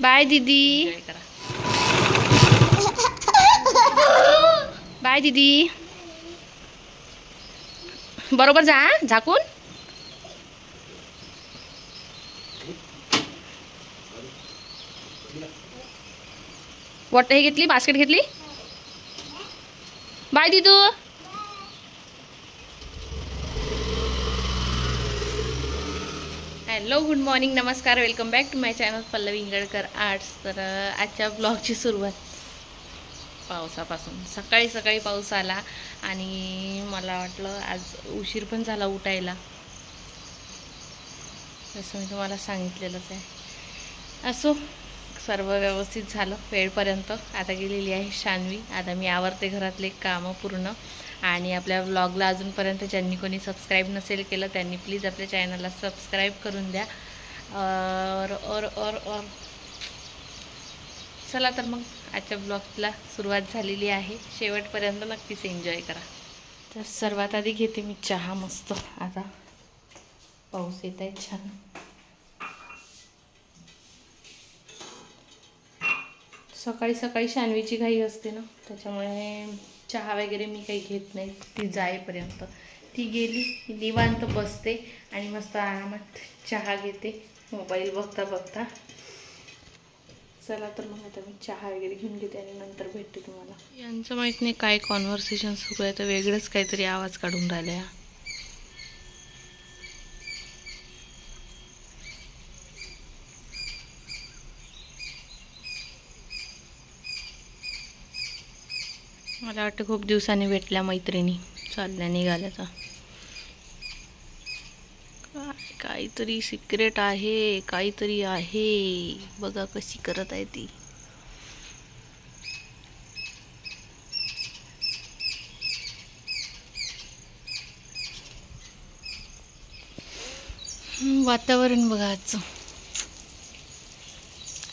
Bye दीदी. Bye दीदी. बरोबर जा झाकून. वॉट हे घेतली, बास्केट घेतली. बाय दीदू. हॅलो, गुड मॉर्निंग, नमस्कार, welcome back to my channel Pallavi Ingalkar arts. तर आजच्या ब्लॉगची सुरुवात पावसापासून. सकाळी सकाळी पाऊस आला आणि मला वाटलं आज उशीर पण झाला उठायला, जसं मी तुम्हाला सांगितलेलंच आहे. असो, सर्व व्यवस्थित झालं वेळपर्यंत. आता गेलेली आहे शान्वी. आता मी आवरते घरातले कामं पूर्ण. आणि आपल्या व्लॉगला अजूनपर्यंत ज्यांनी कोणी सबस्क्राईब नसेल केलं त्यांनी प्लीज आपल्या चॅनलला सबस्क्राईब करून द्या. और चला तर मग आजच्या ब्लॉगला सुरुवात झालेली आहे. शेवटपर्यंत नक्कीच एन्जॉय करा. तर सर्वात आधी घेते मी चहा मस्त. आता पाऊस येत आहे छान. सकाळी सकाळी शान्वीची घाई असते ना, त्याच्यामुळे चहा वगैरे मी काही घेत नाही. ती जाईपर्यंत, ती गेली की निवांत बसते आणि मस्त आरामात चहा घेते मोबाईल बघता बघता. चला तर मग आता मी चहा वगैरे घेऊन घेते आणि नंतर भेटते तुम्हाला. यांचं माहीत नाही काय कॉन्व्हर्सेशन सुरू आहे, तर वेगळंच काहीतरी आवाज काढून राहिला. मला वाटतं खूप दिवसांनी भेटल्या मैत्रिणी, चालल्या निघाल्याचा. काहीतरी सिक्रेट आहे, काहीतरी आहे. बघा कशी करत आहे ती. वातावरण बघा आजचं.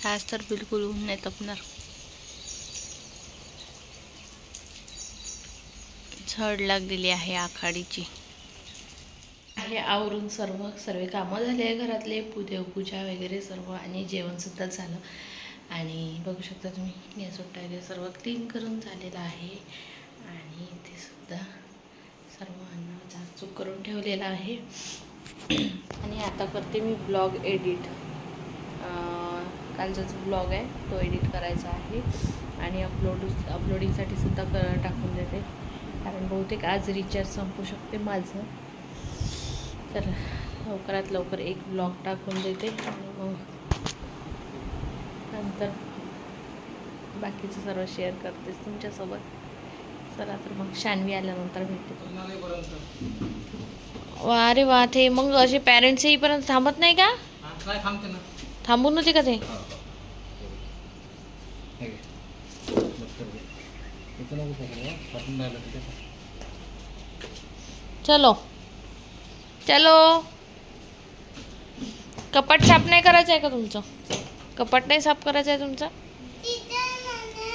आज तर बिलकुल ऊन नाही तपणार. झड लागलेली आहे आखाडीची. आहे आवरून सर्व कामं झाले आहे घरातले, देवपूजा वगैरे सर्व, आणि जेवणसुद्धा झालं. आणि बघू शकता तुम्ही गॅस वगैरे सर्व क्लीन करून झालेलं आहे. आणि इथे सुद्धा सर्व अन्न झाकझूक करून ठेवलेलं आहे. आणि आता करते मी ब्लॉग एडिट. कालचा जो ब्लॉग आहे तो एडिट करायचा आहे आणि अपलोडिंगसाठी सुद्धा टाकून देते, कारण बहुतेक आज रिचार्ज संपू शकते माझं. तर लवकरात लवकर एक ब्लॉग टाकून देते आणि मग नंतर बाकीचं सर्व शेअर करतेच तुमच्यासोबत. चला तर मग शान्वी आल्यानंतर भेटते तुम्हाला. अरे वा, ते मग असे पॅरेंट्स येईपर्यंत थांबत नाही का? थांबून नव्हते का ते? चलो चलो. कपाट साफ नाही करायचं आहे का तुमचं? कपाट नाही साफ करायचं आहे तुमचं?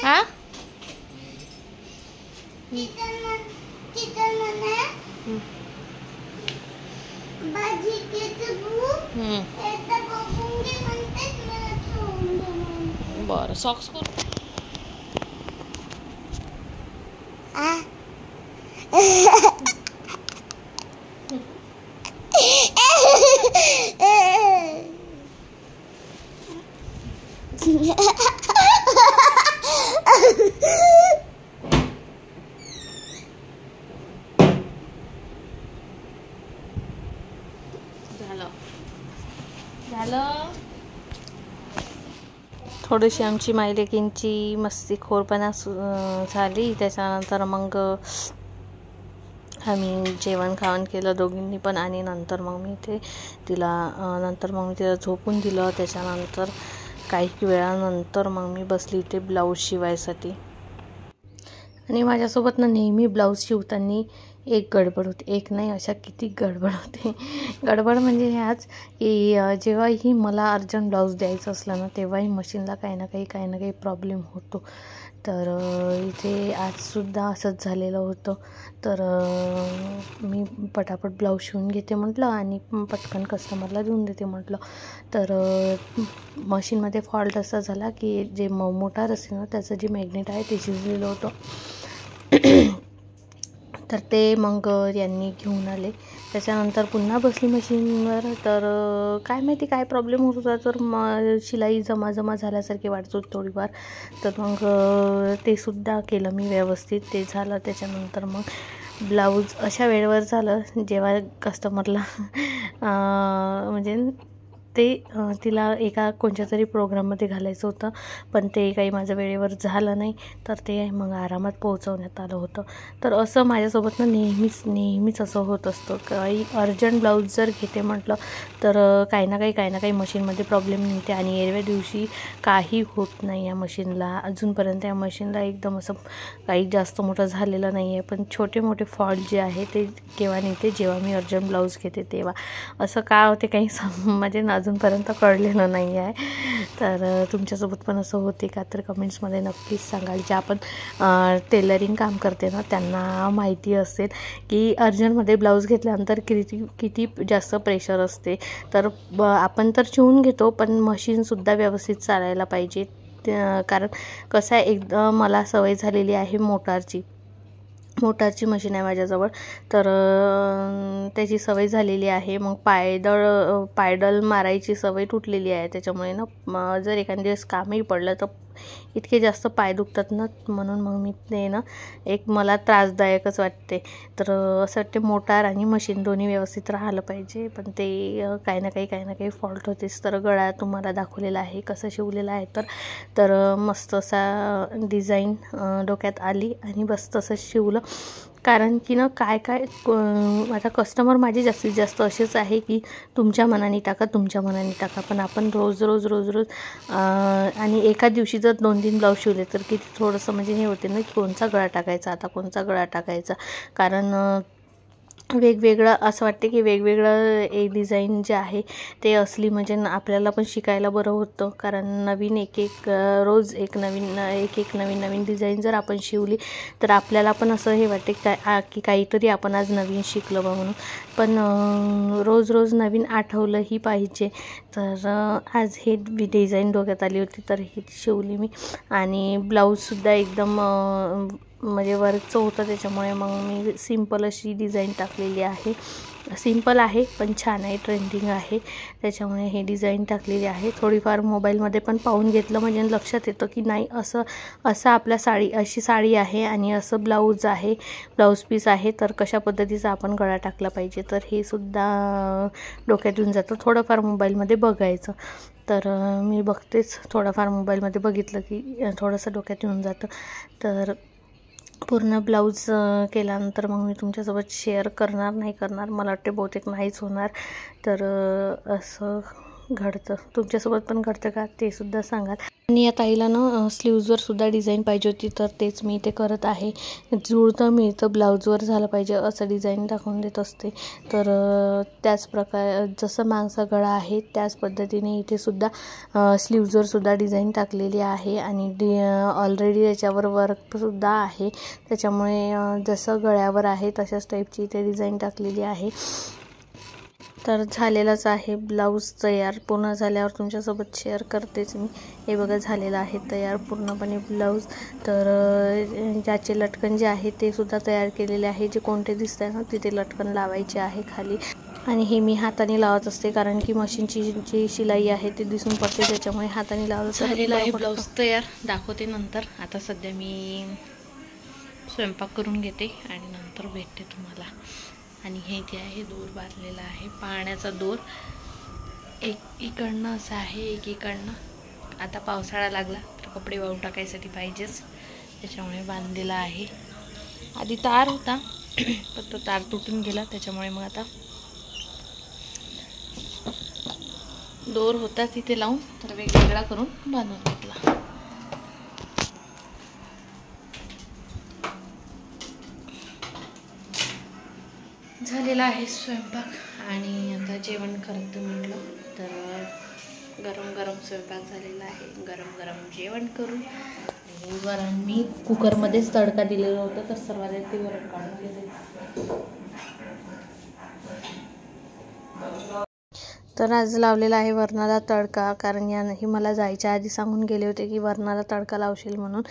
हा, बरं. सॉक्स करू. झालं. थोडीशी आमची मायलेकींची मस्तीखोरपणा झाली. त्याच्यानंतर मग आम्ही जेवण खावण केलं दोघींनी पण. आणि नंतर मग मी तिला झोपून दिलं. त्याच्यानंतर काही वेळानंतर मग मी बसली इथे ब्लाऊज शिवायसाठी. आणि माझ्यासोबत ना नेहमी ब्लाऊज शिवताना एक गडबड होती, एक नाही अशा किती गडबड होते. गडबड म्हणजे ह्याच की जेव्हाही मला अर्जंट ब्लाऊज द्यायचं असलं ना तेव्हाही मशीनला काही ना काही प्रॉब्लेम होतो. तर इथे आजसुद्धा असंच झालेलं होतं. तर मी पटापट ब्लाऊज शिवून घेते म्हटलं आणि पटकन कस्टमरला देऊन देते म्हटलं. तर मशीनमध्ये फॉल्ट असा झाला की जे मोटार असते ना त्याचं जे मॅग्नेट आहे ते शिजलेलं होतं. तर ते मग यांनी घेऊन आले. त्याच्यानंतर पुन्हा बसली मशीनवर. तर काय माहिती काय प्रॉब्लेम होत होता. तर शिलाई जमा झाल्यासारखी वाटत होती थोडीफार. तर मग ते सुद्धा केलं मी व्यवस्थित. ते झालं. त्याच्यानंतर मग ब्लाऊज अशा वेळेवर झालं जेव्हा कस्टमरला म्हणजे ते तिला एका कोणत्या तरी प्रोग्राममध्ये घालायचं होतं, पण ते काही माझं वेळेवर झालं नाही. तर ते मग आरामात पोहोचवण्यात आलं होतं. तर असं माझ्यासोबत नेहमीच असं होत असतं. काही अर्जंट ब्लाऊज जर घेते म्हटलं तर काही ना काही मशीनमध्ये प्रॉब्लेम निघते आणि एरव्या दिवशी काही होत नाही या मशीनला. अजूनपर्यंत या मशीनला एकदम असं काही जास्त मोठं झालेलं नाही आहे, पण छोटे मोठे फॉल्ट जे आहे ते केव्हा निघते जेव्हा मी अर्जंट ब्लाऊज घेते तेव्हा. असं का होते काही म्हणजे अजूनपर्यंत कळलेलं नाही आहे. तर तुमच्यासोबत पण असं होते का तर कमेंट्समध्ये नक्कीच सांगाल. जे आपण टेलरिंग काम करते ना त्यांना माहिती असेल की अर्जंटमध्ये ब्लाऊज घेतल्यानंतर किती जास्त प्रेशर असते. तर आपण तर शिवून घेतो पण मशीनसुद्धा व्यवस्थित चालायला पाहिजे. कारण कसं आहे एकदम मला सवय झालेली आहे मोटारची मशीन आहे माझ्याजवळ. तर त्याची सवय झालेली आहे. मग पायडल मारायची सवय तुटलेली आहे. त्याच्यामुळे ना जर एखाद्या दिवस कामही पडलं तर इतके जास्त पाय दुखतात ना, म्हणून मग मी ते ना एक मला त्रासदायकच वाटते. तर असं वाटते मोटार आणि मशीन दोन्ही व्यवस्थित राहिलं पाहिजे, पण ते काही ना काही फॉल्ट होतेच. तर गळा तुम्हाला दाखवलेला आहे कसं शिवलेला आहे. तर मस्त असा डिझाईन डोक्यात आली आणि बस तसं शिवलं. कारण की ना काय आता कस्टमर माझे जास्तीत जास्त असेच आहे की तुमच्या मनाने टाका. पण आपण रोज आणि एका दिवशी जर 2-3 ब्लाऊज शिवले तर किती थोडंसं म्हणजे हे होते ना की कोणचा गळा टाकायचा. कारण वेगवेगळं असं वाटते की वेगवेगळं एक डिझाईन जे आहे ते असली म्हणजे आपल्याला पण शिकायला बरं होतं. कारण नवीन रोज एक नवीन डिझाईन जर आपण शिवली तर आपल्याला पण असं हे वाटते की काहीतरी आपण आज नवीन शिकलो बा म्हणून. पण रोज नवीन आठवलंही पाहिजे. तर आज हे डिझाईन डोक्यात आली होती तर ही शिवली मी. आणि ब्लाऊजसुद्धा एकदम म्हणजे वर्कचं होतं त्याच्यामुळे मग मी सिंपल अशी डिझाईन टाकलेली आहे. सिंपल आहे पण छान आहे, ट्रेंडिंग आहे, त्याच्यामुळे हे डिझाईन टाकलेली आहे. थोडीफार मोबाईलमध्ये पण पाहून घेतलं म्हणजे लक्षात येतं की नाही असं आपल्या अशी साडी आहे आणि असं ब्लाऊज पीस आहे तर कशा पद्धतीचा आपण गळा टाकला पाहिजे. तर हे सुद्धा डोक्यात येऊन जातं थोडंफार मोबाईलमध्ये बघायचं. तर मी बघतेच थोडंफार मोबाईलमध्ये बघितलं की थोडंसं डोक्यात येऊन जातं. तर पूर्ण ब्लाऊज केल्यानंतर मग मी तुमच्यासोबत शेअर करणार मला वाटते बहुतेक नाहीच होणार. तर असं घडतं, तुमच्यासोबत पण घडतं का ते सुद्धा सांगाल. आणि या ताईला ना स्लीव्जवर सुद्धा डिझाईन पाहिजे होती तर तेच मी इथे करत आहे. जुळतं मिळतं ब्लाऊजवर झालं पाहिजे असं डिझाईन टाकून देत असते. तर त्याच प्रकारे जसं मागचा गळा आहे त्याच पद्धतीने इथे सुद्धा स्लीव्जवर सुद्धा डिझाईन टाकलेली आहे आणि ऑलरेडी याच्यावर वर्कसुद्धा आहे. त्याच्यामुळे जसं गळ्यावर आहे तशाच टाईपची इथे डिझाईन टाकलेली आहे. तर झालेलाच आहे ब्लाऊज तयार. पूर्ण झाल्यावर तुमच्यासोबत शेअर करतेच मी. हे बघा झालेलं आहे तयार पूर्णपणे ब्लाऊज. तर ज्याचे लटकन जे आहे ते सुद्धा तयार केलेले आहे. जे कोणते दिसत आहे ना तिथे लटकन लावायचे आहे खाली. आणि हे मी हाताने लावत असते कारण की मशीनची जी शिलाई आहे ते दिसून पडते त्याच्यामुळे हाताने लावत. झालेला आहे ब्लाऊज तयार, दाखवते नंतर. आता सध्या मी स्वयंपाक करून घेते आणि नंतर भेटते तुम्हाला. आणि हे जे आहे दोर बांधलेला आहे, पाण्याचा दोर. एक इकडनं असं आहे, एक इकडनं. आता पावसाळा लागला तर कपडे वाळू टाकायसाठी पाहिजेच, त्याच्यामुळे बांधलेला आहे. आधी तार होता पण तो तार तुटून गेला त्याच्यामुळे मग आता दोर होता तिथे लावून तर वेगवेगळा करून बांधून घेतला. झालेला आहे स्वयंपाक आणि आता जेवण करतो म्हटलं तर गरम गरम स्वयंपाक झालेला आहे. गरम गरम जेवण करू. आणि वरण मी कुकरमध्येच तडका दिलेला होता तर सर्वात ते वरण काढून घेते. तर आज लावलेला आहे वरणाला तडका, कारण याही मला जायच्या आधी सांगून गेले होते की वरणाला तडका लावशील म्हणून.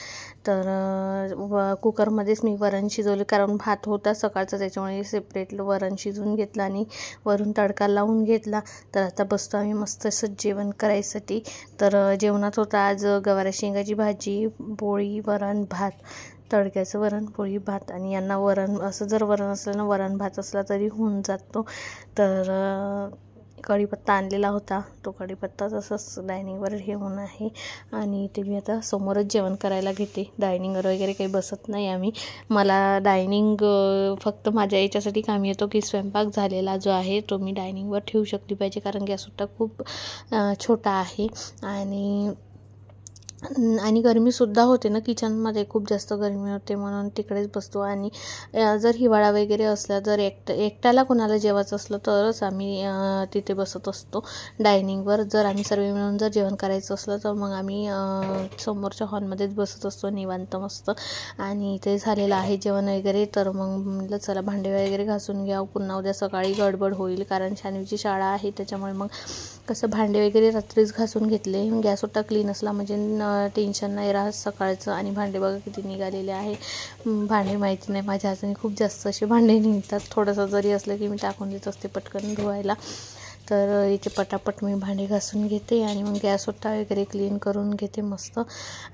तर कुकरमध्येच मी वरण शिजवले, कारण भात होता सकाळचा त्याच्यामुळे सेपरेट वरण शिजवून घेतलं आणि वरून तडका लावून घेतला. तर आता बसतो आम्ही मस्त असं जेवण करायसाठी. तर जेवणात होता आज गवारा शेंगाची भाजी, पोळी, वरण, भात, तडक्याचं वरण, पोळी, भात. आणि यांना वरण असं जर वरण असलं ना, वरण भात असला तरी होऊन जातो. तर कढीपत्ता आणलेला होता, तो कढीपत्ता तसंच डायनिंगवर ठेवून आहे आणि ते मी आता समोरच जेवण करायला घेते. डायनिंगवर वगैरे काही बसत नाही आम्ही. मला डायनिंग फक्त माझ्या याच्यासाठी कामी येतो की स्वयंपाक झालेला जो आहे तो मी डायनिंगवर ठेवू शकली पाहिजे, कारण गॅससुद्धा खूप छोटा आहे आणि गरमीसुद्धा होते ना किचनमध्ये, खूप जास्त गरमी होते म्हणून तिकडेच बसतो. आणि जर हिवाळा वगैरे असला, जर एकट्याला कोणाला जेवायचं असलं तरच आम्ही तिथे बसत असतो डायनिंगवर. जर आम्ही सर्व मिळून जर जेवण करायचं असलं तर मग आम्ही समोरच्या हॉलमध्येच बसत असतो निवांत मस्त. आणि ते झालेलं आहे जेवण वगैरे. तर मग म्हटलं चला भांडे वगैरे घासून घ्या, पुन्हा उद्या सकाळी गडबड होईल, कारण शान्वीची शाळा आहे त्याच्यामुळे मग कसं भांडे वगैरे रात्रीच घासून घेतले. गॅससुद्धा क्लीन असला म्हणजे टेन्शन नाही राहत सकाळचं. आणि भांडे बघा किती निघालेले आहे. भांडे माहिती नाही, माझ्या हाताने खूप जास्त असे भांडे निघतात. थोडंसं जरी असलं की मी टाकून देत असते पटकन धुवायला. तर इथे पटापट मी भांडे घासून घेते आणि मग गॅससुद्धा वगैरे क्लीन करून घेते मस्त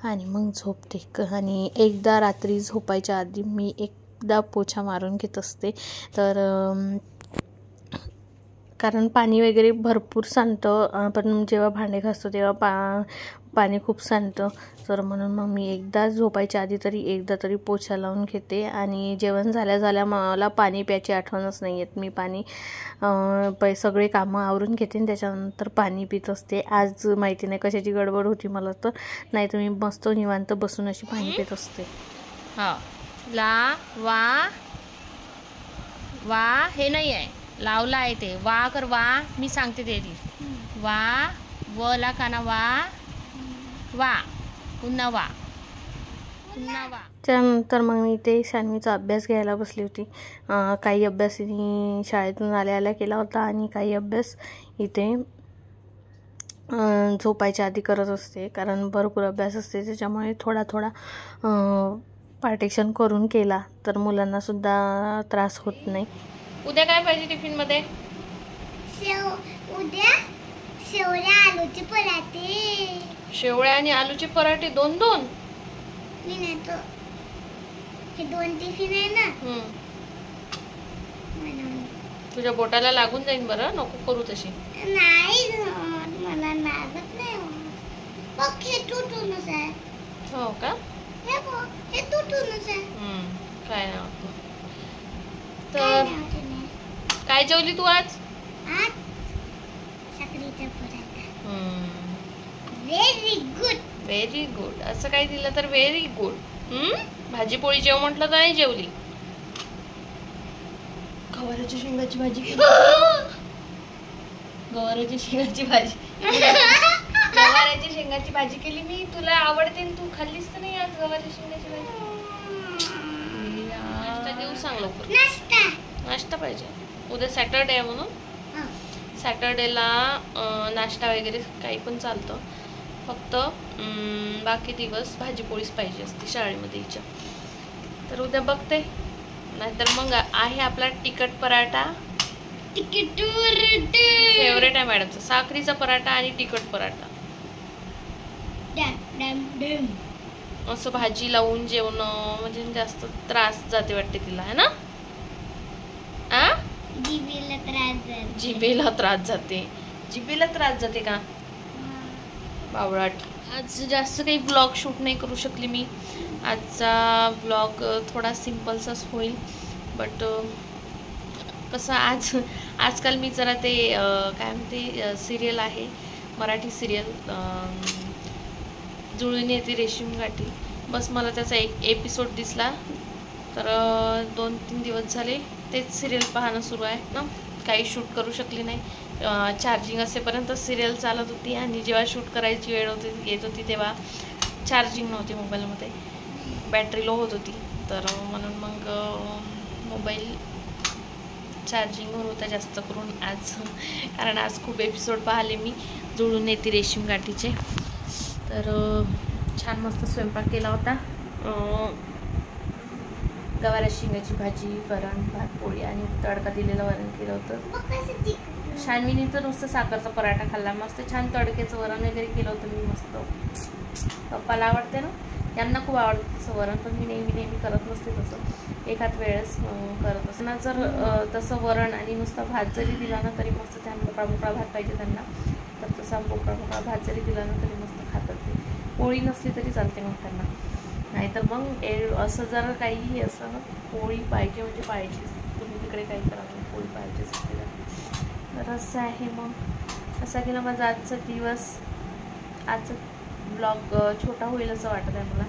आणि मग झोपते. आणि एकदा रात्री झोपायच्या आधी मी एकदा पोछा मारून घेत असते. तर कारण पाणी वगैरे भरपूर सांडतं, पण जेव्हा भांडे घासतो तेव्हा पाणी खूप सांडतं. तर म्हणून मग मी एकदा झोपायच्या आधी एकदा तरी पोछा लावून घेते. आणि जेवण झाल्या मला पाणी प्यायची आठवणच नाही येत. मी पाणी सगळे कामं आवरून घेते आणि त्याच्यानंतर पाणी पित असते. आज माहिती नाही कशाची गडबड होती मला, तर नाही तर मी मस्त निवांत बसून अशी पाणी पित असते. हा ला वा वा हे नाही आहे, लावला आहे ते वा कर. वा मी सांगते ते वा व ला काना वा वा पुन्हा वा पुन्हा वा. त्यानंतर मग मी ते शान्वीचा अभ्यास घ्यायला बसली होती. काही अभ्यास शाळेतून आल्या केला होता आणि काही अभ्यास इथे झोपायच्या आधी करत असते, कारण भरपूर अभ्यास असते त्याच्यामुळे थोडा पार्टिशन करून केला तर मुलांना सुद्धा त्रास होत नाही. उद्या काय पाहिजे टिफिनमध्ये? उद्या शेवळ्या आलूचे पराठे. शेवळ्या आणि आलूचे पराठे दोन हे 2 टिफिन आहे ना. तुझ्या बोटाला लागून जाईल बरं, नको करू तशी. नाही मला लागत नाही. बघ हे तुटूनच आहे. हो का? हे तुटूनच आहे. काय नाही. तर काय जेवली तू आज? साखरेचा पराठा. Very good. असं काय दिलं तर व्हेरी गुड. भाजी पोळी जेव म्हटलं तर नाही जेवली. गवाराच्या शेंगाची भाजी केली. गवाराच्या शेंगाची भाजी केली मी. तुला आवडते, तू खाल्लीस तर नाही आज गवाराच्या शेंगाची भाजी? नाश्ता देऊ सांग लवकर. नाश्ता पाहिजे. उद्या सॅटरडे आहे म्हणून सॅटरडेला नाश्ता वगैरे काही पण चालतं, फक्त बाकी दिवस भाजीपोळीच पाहिजे असते शाळेमध्ये हिच्या. तर उद्या बघते, नाहीतर मग आहे आपला तिखट पराठा. फेवरेट आहे मॅडमचा, साखरीचा पराठा आणि तिखट पराठा. असं भाजी लावून जेवणं म्हणजे जास्त त्रास जाते वाटते तिला, है ना? जिभेला त्रास जाते का बावळाट. आज जास्त काही ब्लॉग शूट नाही करू शकली मी. आजचा ब्लॉग थोडा सिम्पलचाच होईल, बट कसं आजकाल मी जरा ते काय म्हणते सिरियल आहे, मराठी सिरियल जुळून येते रेशीम गाठी, बस मला त्याचा एक एपिसोड दिसला तर 2-3 दिवस झाले तेच सिरियल पाहणं सुरू आहे ना. काही शूट करू शकली नाही. चार्जिंग असेपर्यंत सिरियल चालत होती आणि जेव्हा शूट करायची वेळ येत होती तेव्हा चार्जिंग नव्हती मोबाईलमध्ये, बॅटरी लो होत होती. तर म्हणून मग मोबाईल चार्जिंगवर होता जास्त करून आज, कारण आज खूप एपिसोड पाहिले मी. जुळून येते रेशीम गाठीचे. तर छान मस्त स्वयंपाक केला होता. गवार शेंगाची भाजी, वरण, भात, पोळी आणि तडका दिलेलं वरण केलं होतं. शान्वीने तर नुसतं साखरचा पराठा खाल्ला. मस्त छान तडक्याचं वरण वगैरे केलं होतं मी मस्त. पप्पाला आवडते ना, यांना खूप आवडतं तसं वरण, पण मी नेहमी करत नसते तसं, एखाद वेळेस करत असताना. जर तसं वरण आणि नुसता भात जरी दिला ना तरी मस्त, छान मोकळा भात पाहिजे त्यांना, तर तसा मोकळा भात जरी दिला ना तरी मस्त खातात ते. पोळी नसली तरी चालते मग त्यांना, नाहीतर मग असं जर काही असं ना, पोळी पाहिजे म्हणजे पाहिजेच. तुम्ही तिकडे काही करा, पोळी पाहिजेच आपल्याला. तर असं आहे. मग असा गेला माझा आजचा दिवस. आजचा ब्लॉग छोटा होईल असं वाटत आहे मला.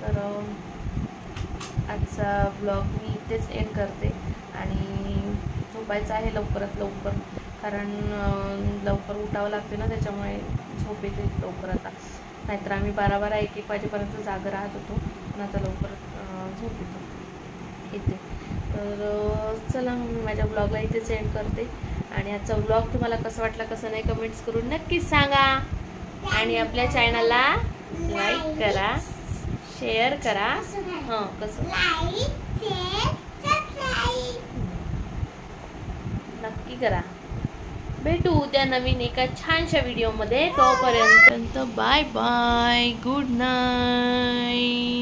तर आजचा ब्लॉग मी इथेच एंड करते आणि झोपायचं आहे लवकरात लवकर, कारण लवकर उठावं लागते ना, त्याच्यामुळे झोप येते लवकर आता. नाहीतर आम्ही 12-1 वाजेपर्यंत जागं राहत होतो, पण आता लवकर झोप येते. तर चला, मी माझ्या ब्लॉगला इथेच एंड करते. आणि आजचा ब्लॉग तुम्हाला कसं वाटला कसं नाही कमेंट्स करून नक्कीच सांगा. आणि आपल्या चॅनलला लाईक करा, शेअर करा. कसं नक्की करा. भेटू उद्या नवीन एका छानशा व्हिडिओमध्ये. तोपर्यंत बाय बाय, गुड नाईट.